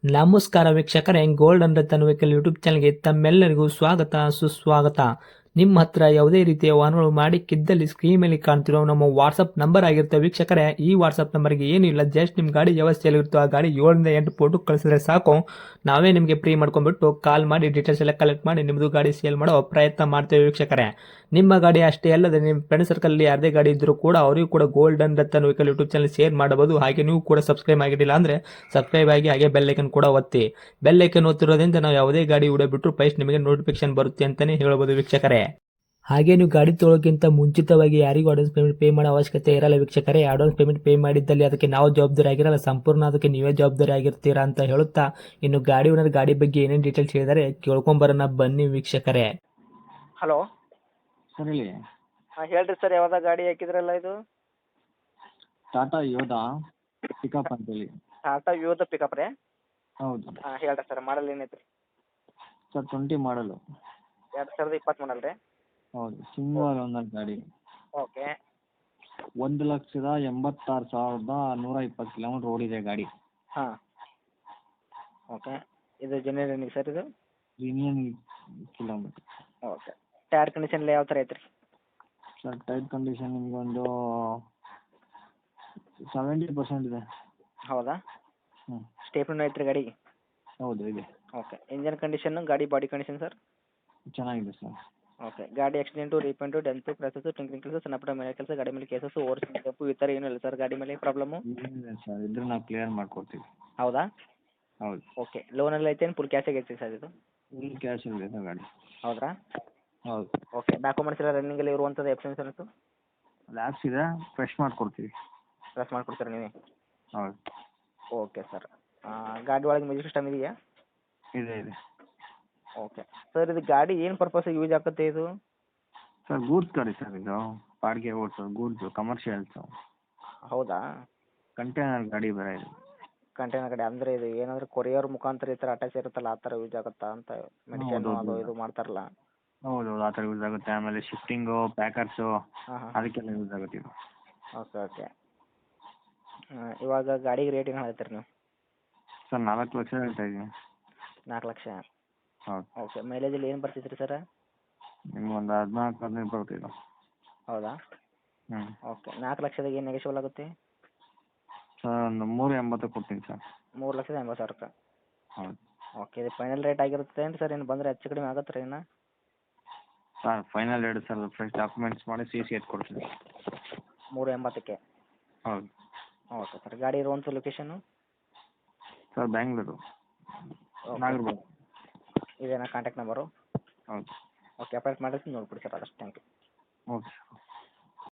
ನಮಸ್ಕಾರ ವೀಕ್ಷಕರೇ, gold and Ratan vehicle YouTube ಚಾನಲ್ಗೆ ತಮ್ಮೆಲ್ಲರಿಗೂ ಸ್ವಾಗತ ಸುಸ್ವಾಗತ. ನಿಮ್ಮ ಹತ್ರ ಯಾವುದೇ ರೀತಿಯ ವಾಹನಗಳು ಮಾಡಿಕ್ಕಿದ್ದಲ್ಲಿ ಸ್ಕ್ರೀನ್ ಮೇಲೆ ಕಾಣ್ತಿರೋ ನಮ್ಮ ವಾಟ್ಸಪ್ ನಂಬರ್ ಆಗಿರುತ್ತೆ ವೀಕ್ಷಕರೇ. ಈ ವಾಟ್ಸಪ್ ನಂಬರ್ಗೆ ಏನಿಲ್ಲ, ಜಸ್ಟ್ ನಿಮ್ಮ ಗಾಡಿ ವ್ಯವಸ್ಥೆಯಲ್ಲಿರುತ್ತೋ ಆ ಗಾಡಿ 7 ರಿಂದ 8 ಫೋಟೋ ಕಳಿಸಿದ್ರೆ ಸಾಕು, ನಾವೇ ನಿಮಗೆ ಫ್ರೀ ಮಾಡ್ಕೊಂಡ್ಬಿಟ್ಟು ಕಾಲ್ ಮಾಡಿ ಡೀಟೇಲ್ಸ್ ಎಲ್ಲ ಕಲೆಕ್ಟ್ ಮಾಡಿ ನಿಮ್ಮದು ಗಾಡಿ ಸೇಲ್ ಮಾಡೋ ಪ್ರಯತ್ನ ಮಾಡ್ತೇವೆ ವೀಕ್ಷಕರೇ. ನಿಮ್ಮ ಗಾಡಿ ಅಷ್ಟೇ ಅಲ್ಲದೆ ನಿಮ್ಮ ಫ್ರೆಂಡ್ ಸರ್ಕಲ್ ಯಾರದೇ ಗಾಡಿ ಇದ್ದರೂ ಕೂಡ ಅವರಿಗೂ ಕೂಡ gold and Ratan vehicle YouTube channel share ಮಾಡಬಹುದು. ಹಾಗೆ ನೀವು ಕೂಡ ಸಬ್ಸ್ಕ್ರೈಬ್ ಆಗಿರಲಿಲ್ಲ ಅಂದರೆ ಸಬ್ಸ್ಕ್ರೈಬ್ ಆಗಿ ಹಾಗೆ ಬೆಲ್ ಐಕನ್ ಕೂಡ ಒತ್ತಿ. ಬೆಲ್ ಐಕನ್ ಒತ್ತಿರೋದ್ರಿಂದ ನಾವು ಯಾವುದೇ ಗಾಡಿ ವಿಡಿಯೋ ಬಿಟ್ಟರು ಫಸ್ಟ್ ನಿಮಗೆ ನೋಟಿಫಿಕೇಶನ್ ಬರುತ್ತೆ ಅಂತಾನೆ ಹೇಳ್ಬೋದು ವೀಕ್ಷಕರೇ. ಹಾಗೆ ನೀವು ಗಾಡಿ ತೊಳೋಕ್ಕಿಂತ ಮುಂಚಿತವಾಗಿ ಯಾರಿಗೂ ಅಡ್ವಾನ್ಸ್ ಪೇಮೆಂಟ್ ಪೇ ಮಾಡೋ ಅವಶ್ಯಕತೆ ಇರಲ್ಲ ವೀಕ್ಷಕರೇ. ಅಡ್ವಾನ್ಸ್ ಪೇಮೆಂಟ್ ಪೇ ಮಾಡಿದ್ದಲ್ಲಿ ಅದಕ್ಕೆ ನಾವು ಜವಾಬ್ದಾರಿ ಆಗಿರಲ್ಲ, ಸಂಪೂರ್ಣ ಅದಕ್ಕೆ ನೀವೇ ಜವಾಬ್ದಾರಿ ಆಗಿರ್ತೀರಾ ಅಂತ ಹೇಳುತ್ತಾ, ಇನ್ನು ಗಾಡಿ ಓನರ್ ಗಾಡಿ ಬಗ್ಗೆ ಏನೇನು ಡೀಟೇಲ್ಸ್ ಹೇಳಿದರೆ ಕೇಳ್ಕೊಂಬರೋಣ ಬನ್ನಿ ವೀಕ್ಷಕರೇ. ಹಲೋ, ಸರ್ ಹೇಳಿ. ಹಾಂ ಹೇಳ್ರಿ ಸರ್, ಯಾವ್ದು ಗಾಡಿ ಹಾಕಿದ್ರಲ್ಲ ಇದು? ಟಾಟಾ ಯೋಧಾ ಪಿಕಪ್ ಅಂತೇಳಿ. ಟಾಟಾ ಯೋಧ ಪಿಕಪ್ ರೀ? ಹೌದು ಹಾಂ ಹೇಳ್ರಿ ಸರ್, ಮಾಡಲ್ ಏನೈತೆ ರೀ? ಸರ್ 20 ಮಾಡಲು. 2020 ಮಾಡಲ್ ರೀ? ಹೌದು, ಸಿಂಗಲ್ ಓನರ್ ಗಾಡಿ. ಓಕೆ. 1,86,120 ಕಿಲೋಮೀಟ್ರ್ ಓಡಿದೆ ಗಾಡಿ. ಹಾಂ ಓಕೆ. ಇದು ಜೆನ್ಯೂನ್ ಸರ್ ಇದು? Premium kilometre. Okay. Tyre condition ಎಲ್ಲ ಯಾವ ಥರ ಐತೆ ರೀ? ಸರ್ ಟೈರ್ ಕಂಡೀಷನ್ ನಿಮಗೊಂದು 70% ಇದೆ. ಹೌದಾ? ಹ್ಞೂ ಸ್ಟೇಪ್ನೂ ಐತೆ ರೀ ಗಾಡಿಗೆ? ಹೌದು ಇದೆ. ಓಕೆ. ಇಂಜನ್ ಕಂಡೀಷನ್ನು, ಗಾಡಿ ಬಾಡಿ ಕಂಡೀಷನ್ ಸರ್? ಚೆನ್ನಾಗಿದೆ ಸರ್. ಓಕೆ. ಗಾಡಿ ಆಕ್ಸಿಡೆಂಟು, ರೀಪೇಂಟು, ಡೆಂತು, ಕ್ರ್ಯಾಚಸ್ಸು, ಟಿಂಕ್ರಿಂಗ್ ಕೆಲಸ, ಸಣ್ಣ ಪುಟ್ಟ ಮನೆ ಕೆಲಸ, ಗಾಡಿ ಮೇಲೆ ಕೇಸಸ್ಸು, ಓವರ್ಸಿಂಗ್ ತಪ್ಪು ಈ ಥರ ಏನೂ ಇಲ್ಲ ಸರ್ ಗಾಡಿ ಮೇಲೆ ಪ್ರಾಬ್ಲಮ್ಮು? ಏನಿದೆ ಸರ್, ಇದ್ರೆ ನಾವು ಕ್ಲಿಯರ್ ಮಾಡ್ಕೊಡ್ತೀವಿ. ಹೌದಾ? ಹೌದು. ಓಕೆ. ಲೋನಲ್ಲಿ ಐತೆ ಏನು ಫುಲ್ ಕ್ಯಾಶಾಗಿ ಐತೆ ಸರ್ ಇದು? ಫುಲ್ ಕ್ಯಾಶ್ ಇದೆ ಸರ್ ಗಾಡಿ. ಹೌದ್ರಾ? ಹೌದು. ಓಕೆ. ಡಾಕ್ಯುಮೆಂಟ್ಸ್ ಎಲ್ಲ ರನ್ನಿಂಗಲ್ಲಿ ಇರುವಂಥದ್ದು, ಎಫ್ ಇನ್ಸೂರೆನ್ಸು? ಲ್ಯಾಬ್ಸ್ ಇದೆ, ಫ್ರೆಶ್ ಮಾಡ್ಕೊಡ್ತೀವಿ. ಪ್ರೆಸ್ ಮಾಡಿಕೊಡ್ತೀರಾ ನೀವೇ? ಹೌದು. Okay sir. ಗಾಡಿ ಒಳಗೆ ಮ್ಯೂಸಿಕ್ ಸಿಸ್ಟಮ್ ಇದೆಯಾ? ಇದೆ ಇದೆ. ಓಕೆ. ಸರ್ ಇದು ಗಾಡಿ ಏನು ಪರ್ಪಸಿಗೆ ಯೂಸ್ ಆಗುತ್ತೆ ಇದು? ಸರ್ ಗೂಡ್ಸ್ ಗಾಡಿ ಸರ್ ಇದು, ಬಾಡಿಗೆ ಓಡಿಸೋದು ಗೂಡ್ಸು, ಕಮರ್ಷಿಯಲ್ಸು. ಹೌದಾ? ಕಂಟೈನರ್ ಗಾಡಿ ಬೇರೆ ಇದು. ಕಂಟೈನರ್ ಗಾಡಿ ಅಂದರೆ ಇದು ಏನಾದರೂ ಕೊರಿಯರ್ ಮುಖಾಂತರ ಈ ಥರ ಅಟ್ಯಾಚ್ ಇರುತ್ತಲ್ಲ, ಆ ಥರ ಯೂಸ್ ಆಗುತ್ತಾ ಅಂತ? ಮೆಡಿಷನ್ನು ಅದು ಇದು ಮಾಡ್ತಾರಲ್ಲ? ಹೌದು, ಆ ಥರ ಯೂಸ್ ಆಗುತ್ತೆ. ಆಮೇಲೆ ಶಿಫ್ಟಿಂಗು, ಪ್ಯಾಕರ್ಸು, ಹಾಂ ಹಾಂ. ಅದಕ್ಕೆಲ್ಲ ಯೂಸ್ ಆಗುತ್ತೆ ಇದು. Okay okay. ಇವಾಗ ಗಾಡಿಗೆ ರೇಟ್ ಏನು ಹೇಳ್ತೀರಿ ನೀವು? ಸರ್ 4 ಲಕ್ಷ ಹೇಳ್ತಾ ಇದ್ದೀನಿ. 4 ಲಕ್ಷ? ಹೌದು. ಓಕೆ. ಮೈಲೇಜಲ್ಲಿ ಏನು ಬರ್ತೈತೆ ರೀ ಸರ್? ನಿಮ್ಗೊಂದು 14-15 ಬರುತ್ತೆ ಇದು. ಹೌದಾ? ಹ್ಞೂ. ಓಕೆ. 4 ಲಕ್ಷದಾಗ ಏನು ನೆಗೆಶ್ವಲ್ ಆಗುತ್ತೆ? ಸರ್ ಒಂದು 380 ಕೊಡ್ತೀನಿ ಸರ್. 3,80,000 ಹೌದು. ಓಕೆ. ಇದು ಫೈನಲ್ ರೇಟ್ ಆಗಿರುತ್ತೆ ಏನು ಸರ್? ಏನು ಬಂದರೆ ಹೆಚ್ಚು ಕಡಿಮೆ ಆಗುತ್ತೆ ರೀ ಇನ್ನು? Sir final rate sir, fresh documents ಮಾಡಿ CC ಎತ್ಕೊಡ್ತೀನಿ. 380ಕ್ಕೆ? ಹೌದು. Okay sir. ಗಾಡಿ ಇರುವಂಥ location? Sir Bengaluru, okay. Nagarbhavi. ಇದೇನಾ ಕಾಂಟ್ಯಾಕ್ಟ್ ನಂಬರು? ಹೌದು. ಓಕೆ. ಅಪಾಯಿಂಟ್ ಮಾಡಿರ್ತೀನಿ, ನೋಡ್ಬಿಡಿ ಸರ್ ಆದಷ್ಟು. Thank you. ಓಕೆ.